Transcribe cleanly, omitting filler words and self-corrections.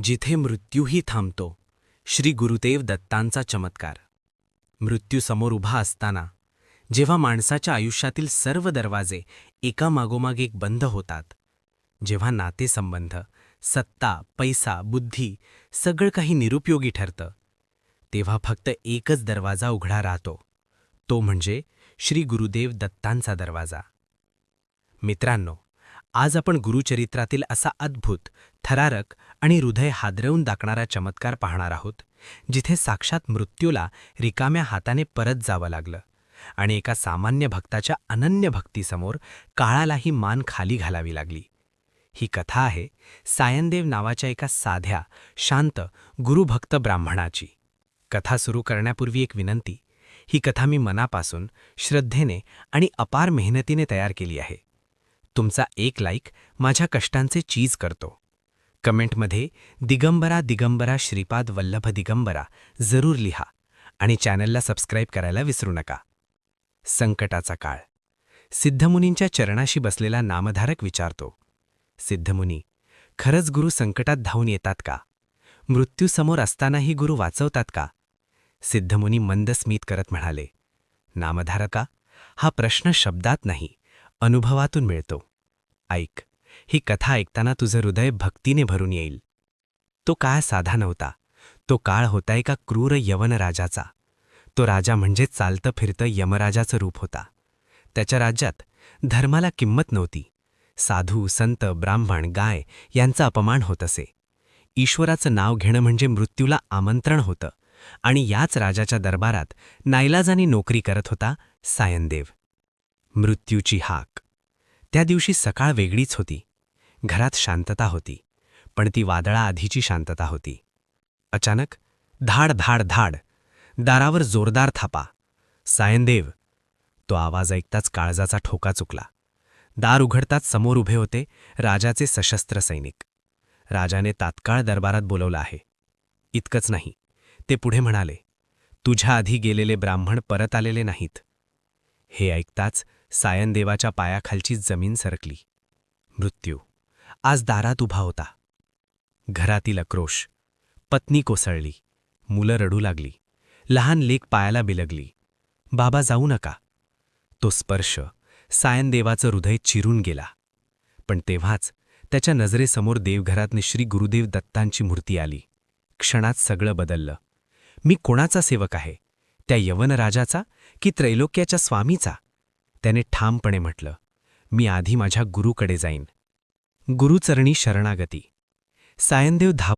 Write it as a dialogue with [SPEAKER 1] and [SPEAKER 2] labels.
[SPEAKER 1] जिथे मृत्यूही थांबतो, श्री गुरुदेव दत्तांचा चमत्कार. मृत्यू समोर उभा असताना जेव्हा माणसाच्या आयुष्यातील सर्व दरवाजे एकामागोमाग एक बंद होतात, जेव्हा नातेसंबंध, सत्ता, पैसा, बुद्धी सगळं काही निरुपयोगी ठरतं, तेव्हा फक्त एकच दरवाजा उघडा राहतो, तो म्हणजे श्री गुरुदेव दत्तांचा दरवाजा. मित्रांनो, आज आपण गुरुचरित्रातील असा अद्भुत, थरारक आणि हृदय हादरवून दाखणारा चमत्कार पाहणार आहोत, जिथे साक्षात मृत्यूला रिकाम्या हाताने परत जावं लागलं आणि एका सामान्य भक्ताच्या अनन्य भक्तीसमोर काळालाही मान खाली घालावी लागली. ही कथा आहे सायनदेव नावाच्या एका साध्या, शांत, गुरुभक्त ब्राह्मणाची. कथा सुरू करण्यापूर्वी एक विनंती. ही कथा मी मनापासून, श्रद्धेने आणि अपार मेहनतीने तयार केली आहे. तुमचा एक लाईक माझ्या कष्टांचे चीज करतो. कमेंटमध्ये दिगंबरा दिगंबरा श्रीपाद वल्लभ दिगंबरा जरूर लिहा आणि चॅनलला सबस्क्राईब करायला विसरू नका. संकटाचा काळ. सिद्धमुनींच्या चरणाशी बसलेला नामधारक विचारतो, सिद्धमुनी, खरंच गुरु संकटात धावून येतात का? मृत्यूसमोर असतानाही गुरु वाचवतात का? सिद्धमुनी मंद स्मित करत म्हणाले, नामधारका, हा प्रश्न शब्दात नाही, अनुभवातून मिळतो. ऐक, ही कथा ऐकताना तुझं हृदय भक्तीने भरून येईल. तो काळ साधा नव्हता. तो काळ होता एका क्रूर यवन राजाचा. तो राजा म्हणजे चालतं फिरतं यमराजाचं रूप होता. त्याच्या राज्यात धर्माला किंमत नव्हती. साधू, संत, ब्राह्मण, गाय यांचा अपमान होत असे. ईश्वराचं नाव घेणं म्हणजे मृत्यूला आमंत्रण होतं आणि याच राजाच्या दरबारात नाईलाजाने नोकरी करत होता सायनदेव. मृत्यूची हाक. त्या दिवशी सकाळ वेगळीच होती. घरात शांतता होती, पण ती वादळाआधीची शांतता होती. अचानक धाड धाड धाड, दारावर जोरदार थापा. सायनदेव. तो आवाज ऐकताच काळजाचा ठोका चुकला. दार उघडताच समोर उभे होते राजाचे सशस्त्र सैनिक. राजाने तात्काळ दरबारात बोलवलं आहे. इतकंच नाही, ते पुढे म्हणाले, तुझ्या आधी गेलेले ब्राह्मण परत आलेले नाहीत. हे ऐकताच सायनदेवाच्या पायाखालची जमीन सरकली. मृत्यू आज दारात उभा होता. घरातील आक्रोश. पत्नी कोसळली, मुलं रडू लागली, लहान लेक पायाला बिलगली. बाबा, जाऊ नका. तो स्पर्श सायनदेवाचं हृदय चिरून गेला. पण तेव्हाच त्याच्या नजरेसमोर देवघरातनं श्री गुरुदेव दत्तांची मूर्ती आली. क्षणात सगळं बदललं. मी कोणाचा सेवक आहे? त्या यवनराजाचा की त्रैलोक्याच्या स्वामीचा? त्याने ठामपणे म्हटलं, मी आधी माझ्या गुरुकडे जाईन. गुरुचरणी शरणागती. सायनदेव धाव